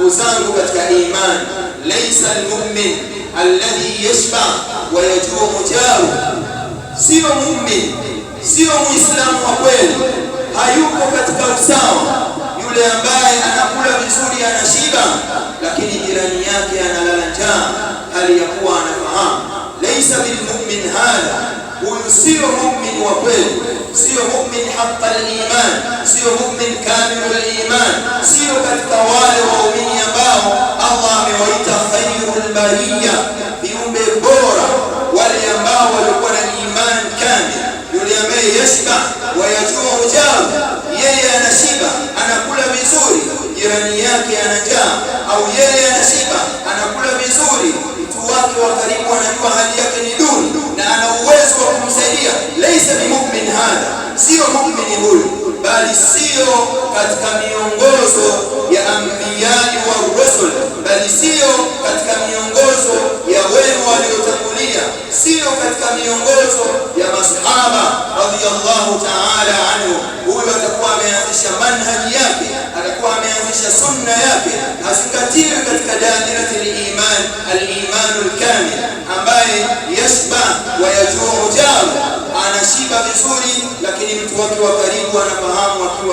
ndugu zangu katika imani, laysa almu'min alladhi yashba wa yaju'u jaru, sio mu'min, sio muislamu wa kweli, hayuko katika usawa yule ambaye anakula vizuri anashiba, lakini jirani yake analala njaa hali ya kuwa anafahamu. Laysa bilmu'min hadha, huyu sio mu'min wa kweli, sio mu'min haqqa al-iman, sio mu'min kamilul iman, sio katika wale waumini ambao Allah amewaita khairul bariyya, viumbe bora, wale ambao walikuwa na iman kamil. Yule ambaye yashba wa yajuu jaru, yeye anashiba anakula vizuri, jirani yake anajaa, au yeye anashiba anakula vizuri, mtu wake wa karibu anajua hali yake ni duni na ana uwezo wa kumsaidia. Laysa bimu'min hadha, sio mu'mini huyu, bali sio katika miongozo ya anbiyai wa rusul, bali sio katika miongozo ya wema waliotangulia, sio katika miongozo ya masahaba radhiyallahu ta'ala anhu. Huyu atakuwa ameanzisha manhaji yake, atakuwa ameanzisha sunna yake, hazingatiwi katika dairatul iman, al-imanul kamil, ambaye yashba wa yajuu jaru, anashiba vizuri lakini mtu wake wa karibu anafahamu akiwa